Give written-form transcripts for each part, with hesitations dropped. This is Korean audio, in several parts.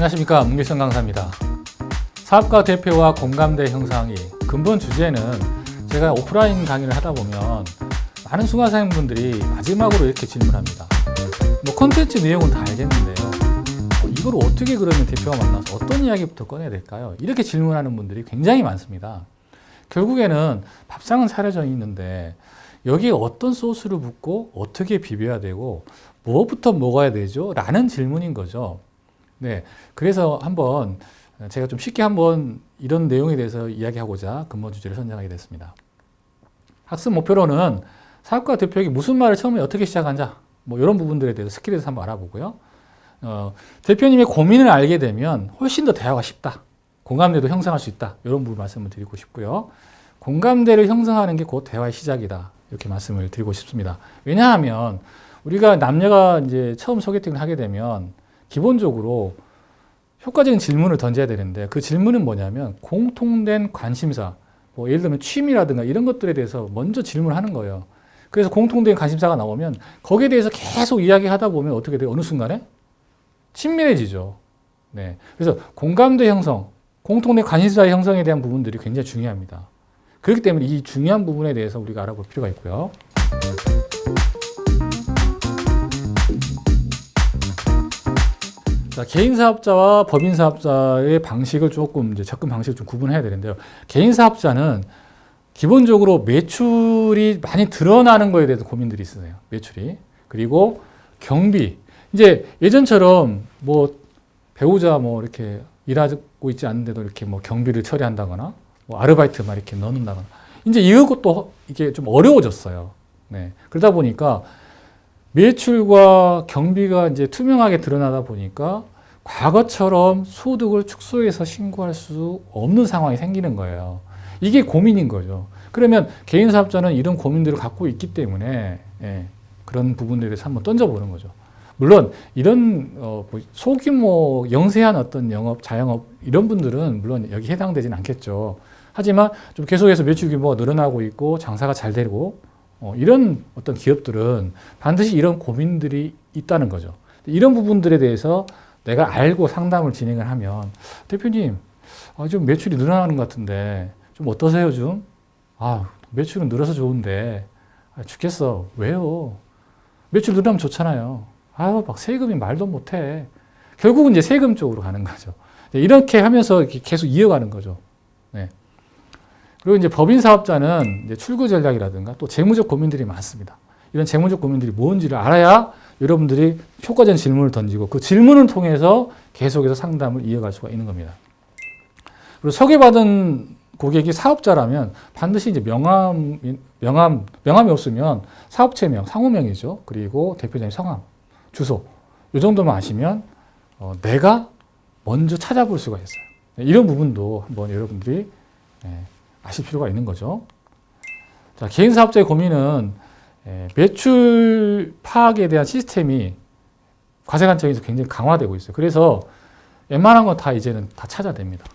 안녕하십니까, 문길성 강사입니다. 사업가 대표와 공감대 형성하기 근본 주제는 제가 오프라인 강의를 하다 보면 많은 수강생분들이 마지막으로 이렇게 질문합니다. 콘텐츠 내용은 다 알겠는데요, 이걸 어떻게 그러면 대표가 만나서 어떤 이야기부터 꺼내야 될까요? 이렇게 질문하는 분들이 굉장히 많습니다. 결국에는 밥상은 차려져 있는데 여기에 어떤 소스를 붓고 어떻게 비벼야 되고 뭐부터 먹어야 되죠? 라는 질문인 거죠. 네, 그래서 한번 제가 좀 쉽게 한번 이런 내용에 대해서 이야기하고자 근본 주제를 선정하게 됐습니다. 학습 목표로는 사업가 대표에게 무슨 말을 처음에 어떻게 시작한자, 이런 부분들에 대해서 스킬에 대해서 한번 알아보고요. 대표님의 고민을 알게 되면 훨씬 더 대화가 쉽다, 공감대도 형성할 수 있다, 이런 부분 말씀을 드리고 싶고요. 공감대를 형성하는 게 곧 대화의 시작이다, 이렇게 말씀을 드리고 싶습니다. 왜냐하면 우리가 남녀가 이제 처음 소개팅을 하게 되면 기본적으로 효과적인 질문을 던져야 되는데, 그 질문은 뭐냐면 공통된 관심사, 예를 들면 취미라든가 이런 것들에 대해서 먼저 질문하는 거예요. 그래서 공통된 관심사가 나오면 거기에 대해서 계속 이야기하다 보면 어떻게 돼요? 어느 순간에 친밀해지죠. 네. 그래서 공감대 형성, 공통된 관심사의 형성에 대한 부분들이 굉장히 중요합니다. 그렇기 때문에 이 중요한 부분에 대해서 우리가 알아볼 필요가 있고요. 자, 개인 사업자와 법인 사업자의 방식을 조금 이제 접근 방식을 좀 구분해야 되는데요. 개인 사업자는 기본적으로 매출이 많이 드러나는 거에 대해서 고민들이 있으세요. 매출이. 그리고 경비. 이제 예전처럼 배우자 이렇게 일하고 있지 않은데도 이렇게 경비를 처리한다거나 아르바이트만 이렇게 넣는다거나. 이제 이것도 이게 좀 어려워졌어요. 네. 그러다 보니까 매출과 경비가 이제 투명하게 드러나다 보니까 과거처럼 소득을 축소해서 신고할 수 없는 상황이 생기는 거예요. 이게 고민인 거죠. 그러면 개인 사업자는 이런 고민들을 갖고 있기 때문에 그런 부분들에 대해서 한번 던져보는 거죠. 물론 이런 소규모 영세한 어떤 영업, 자영업 이런 분들은 물론 여기 해당되지는 않겠죠. 하지만 좀 계속해서 매출 규모가 늘어나고 있고 장사가 잘 되고 이런 어떤 기업들은 반드시 이런 고민들이 있다는 거죠. 이런 부분들에 대해서 내가 알고 상담을 진행을 하면, 대표님, 좀 매출이 늘어나는 것 같은데 좀 어떠세요 좀? 매출은 늘어서 좋은데 죽겠어. 왜요? 매출 늘어나면 좋잖아요. 막 세금이 말도 못해. 결국은 이제 세금 쪽으로 가는 거죠. 이렇게 하면서 이렇게 계속 이어가는 거죠. 네. 그리고 이제 법인 사업자는 이제 출구 전략이라든가 또 재무적 고민들이 많습니다. 이런 재무적 고민들이 뭔지를 알아야 여러분들이 효과적인 질문을 던지고 그 질문을 통해서 계속해서 상담을 이어갈 수가 있는 겁니다. 그리고 소개받은 고객이 사업자라면 반드시 이제 명함이 없으면 사업체명, 상호명이죠. 그리고 대표자님 성함, 주소, 이 정도만 아시면 내가 먼저 찾아볼 수가 있어요. 이런 부분도 한번 여러분들이 아실 필요가 있는 거죠. 자, 개인 사업자의 고민은 매출 파악에 대한 시스템이 과세관청에서 굉장히 강화되고 있어요. 그래서 웬만한 건 다 이제는 다 찾아냅니다.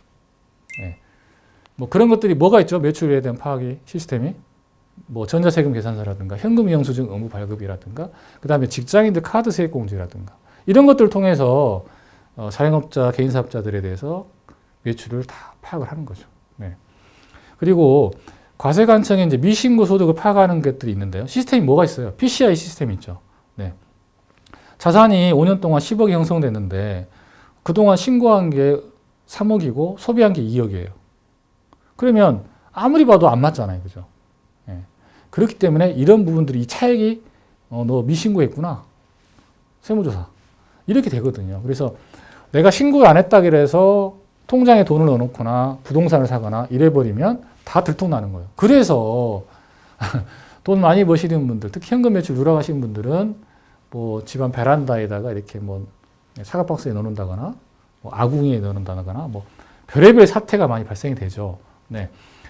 그런 것들이 뭐가 있죠? 매출에 대한 파악이 시스템이 전자세금 계산서라든가 현금 영수증 의무 발급이라든가 그 다음에 직장인들 카드 세액 공제라든가 이런 것들을 통해서 자영업자, 개인 사업자들에 대해서 매출을 다 파악을 하는 거죠. 그리고 과세관청에 이제 미신고 소득을 파악하는 것들이 있는데요. 시스템이 뭐가 있어요? PCI 시스템이 있죠. 자산이 5년 동안 10억이 형성됐는데 그동안 신고한 게 3억이고 소비한 게 2억이에요. 그러면 아무리 봐도 안 맞잖아요. 그죠? 그렇기 때문에 이런 부분들이 이 차액이 너 미신고했구나. 세무조사. 이렇게 되거든요. 그래서 내가 신고를 안 했다 그래서 통장에 돈을 넣어놓거나 부동산을 사거나 이래버리면 다 들통나는 거예요. 그래서 돈 많이 버시는 분들, 특히 현금 매출 누락하시는 분들은 집안 베란다에다가 이렇게 사과 박스에 넣는다거나 아궁이에 넣는다거나 별의별 사태가 많이 발생이 되죠.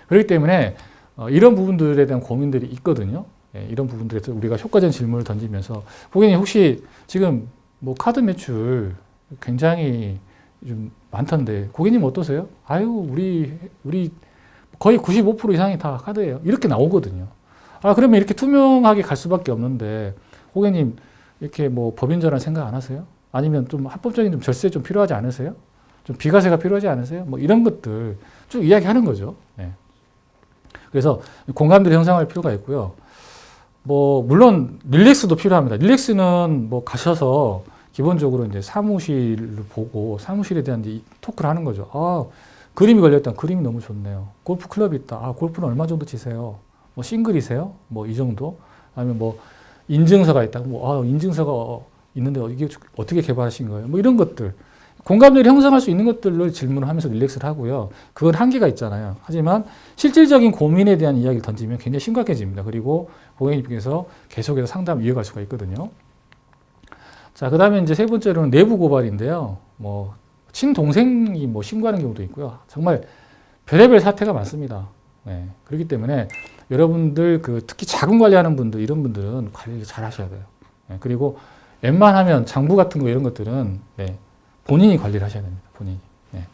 그렇기 때문에 이런 부분들에 대한 고민들이 있거든요. 이런 부분들에서 우리가 효과적인 질문을 던지면서, 고객님 혹시 지금 카드 매출 굉장히 좀 많던데 고객님 어떠세요? 우리 거의 95% 이상이 다 카드예요. 이렇게 나오거든요. 그러면 이렇게 투명하게 갈 수밖에 없는데, 고객님 이렇게 법인 전환 생각 안 하세요? 아니면 좀 합법적인 좀 절세 좀 필요하지 않으세요? 좀 비과세가 필요하지 않으세요? 뭐 이런 것들 쭉 이야기하는 거죠. 네. 그래서 공감대를 형성할 필요가 있고요. 뭐 물론 릴렉스도 필요합니다. 릴렉스는 뭐 가셔서 기본적으로 이제 사무실을 보고 사무실에 대한 이제 토크를 하는 거죠. 아, 그림이 걸렸다. 그림이 너무 좋네요. 골프 클럽이 있다. 아, 골프는 얼마 정도 치세요? 뭐 싱글이세요? 뭐 이 정도? 아니면 뭐 인증서가 있다. 뭐 인증서가 있는데 이게 어떻게 개발하신 거예요? 뭐 이런 것들. 공감대를 형성할 수 있는 것들을 질문을 하면서 릴렉스를 하고요. 그건 한계가 있잖아요. 하지만 실질적인 고민에 대한 이야기를 던지면 굉장히 심각해집니다. 그리고 고객님께서 계속해서 상담을 이어갈 수가 있거든요. 자, 그 다음에 이제 세 번째로는 내부 고발인데요. 뭐, 친동생이 뭐 신고하는 경우도 있고요. 정말 별의별 사태가 많습니다. 네. 그렇기 때문에 여러분들 특히 자금 관리하는 분들, 이런 분들은 관리를 잘 하셔야 돼요. 네. 그리고 웬만하면 장부 같은 거 이런 것들은 네. 본인이 관리를 하셔야 됩니다. 본인이. 네.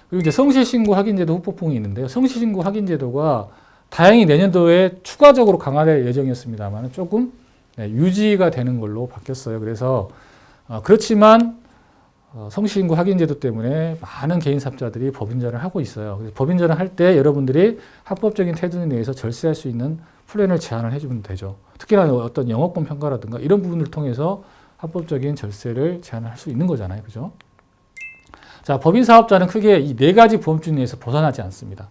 그리고 이제 성실신고 확인제도 후폭풍이 있는데요. 성실신고 확인제도가 다행히 내년도에 추가적으로 강화될 예정이었습니다만 조금 네, 유지가 되는 걸로 바뀌었어요. 그래서 그렇지만 성실신고 확인제도 때문에 많은 개인사업자들이 법인전을 하고 있어요. 그래서 법인전을 할 때 여러분들이 합법적인 태도에 의해서 절세할 수 있는 플랜을 제안을 해주면 되죠. 특히나 어떤 영업권 평가라든가 이런 부분을 통해서 합법적인 절세를 제한할 수 있는 거잖아요. 그죠? 자, 법인 사업자는 크게 이 네 가지 보험중 에서 벗어나지 않습니다.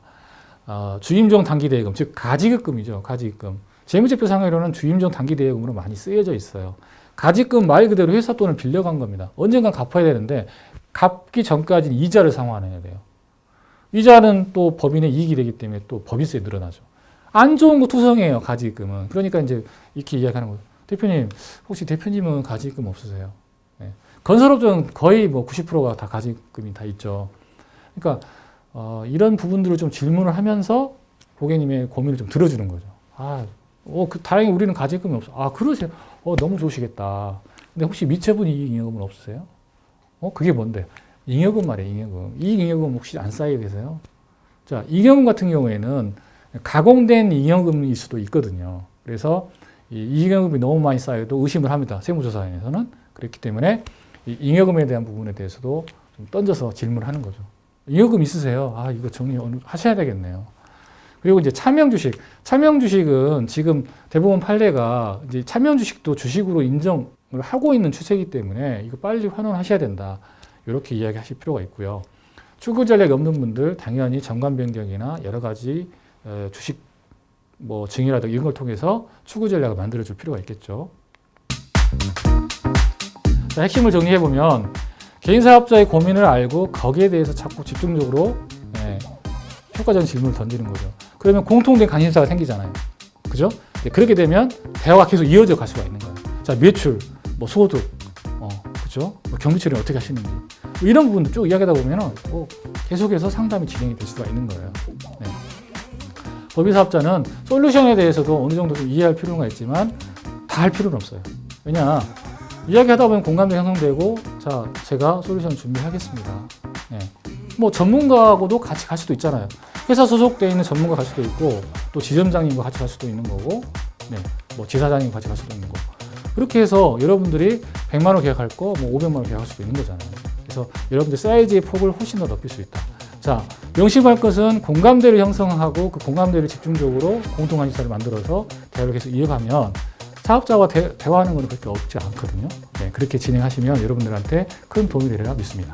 주임종 단기대여금, 즉 가지급금이죠. 가지급금. 재무제표상으로는 주임종 단기대여금으로 많이 쓰여져 있어요. 가지급 말 그대로 회사 돈을 빌려간 겁니다. 언젠간 갚아야 되는데 갚기 전까지는 이자를 상환해야 돼요. 이자는 또 법인의 이익이 되기 때문에 또 법인세에 늘어나죠. 안 좋은 거 투성이에요. 가지급금은. 그러니까 이제 이렇게 이야기하는 거예요. 대표님, 혹시 대표님은 가지금 없으세요? 네. 건설업종은 거의 뭐 90%가 다 가지금이 다 있죠. 그러니까 이런 부분들을 좀 질문을 하면서 고객님의 고민을 좀 들어주는 거죠. 다행히 우리는 가지금이 없어. 아, 그러세요? 너무 좋으시겠다. 근데 혹시 미처분 이익잉여금은 없으세요? 그게 뭔데? 잉여금 말이에요, 잉여금. 이익잉여금 혹시 안 쌓여 계세요? 자, 잉여금 같은 경우에는 가공된 잉여금일 수도 있거든요. 그래서 이 잉여금이 너무 많이 쌓여도 의심을 합니다. 세무조사에서는. 그렇기 때문에 이 잉여금에 대한 부분에 대해서도 좀 던져서 질문을 하는 거죠. 잉여금 있으세요? 이거 정리하셔야 되겠네요. 그리고 이제 차명주식. 차명주식은 지금 대부분 판례가 이제 차명주식도 주식으로 인정을 하고 있는 추세이기 때문에 이거 빨리 환원하셔야 된다. 이렇게 이야기하실 필요가 있고요. 추구 전략이 없는 분들 당연히 정관 변경이나 여러 가지 주식 뭐 증여라든가 이런 걸 통해서 추구 전략을 만들어 줄 필요가 있겠죠. 자, 핵심을 정리해 보면 개인 사업자의 고민을 알고 거기에 대해서 자꾸 집중적으로 효과적인 질문을 던지는 거죠. 그러면 공통된 관심사가 생기잖아요. 그죠? 그렇게 되면 대화가 계속 이어져 갈 수가 있는 거예요. 자, 매출, 뭐 소득, 그죠? 뭐 경비 처리는 어떻게 하시는지 뭐 이런 부분도 쭉 이야기하다 보면은 계속해서 상담이 진행이 될 수가 있는 거예요. 네. 법인 사업자는 솔루션에 대해서도 어느 정도 좀 이해할 필요가 있지만 다 할 필요는 없어요. 왜냐, 이야기하다 보면 공감대 형성되고, 자, 제가 솔루션 준비하겠습니다. 네. 뭐 전문가하고도 같이 갈 수도 있잖아요. 회사 소속되어 있는 전문가 갈 수도 있고, 또 지점장님과 같이 갈 수도 있는 거고, 네. 뭐 지사장님과 같이 갈 수도 있는 거고. 그렇게 해서 여러분들이 100만 원 계약할 거, 뭐 500만 원 계약할 수도 있는 거잖아요. 그래서 여러분들 사이즈의 폭을 훨씬 더 넓힐 수 있다. 자, 명심할 것은 공감대를 형성하고 그 공감대를 집중적으로 공통관심사를 만들어서 대화를 계속 이어가면 사업자와 대화하는 건 그렇게 어렵지 않거든요. 네, 그렇게 진행하시면 여러분들한테 큰 도움이 되리라 믿습니다.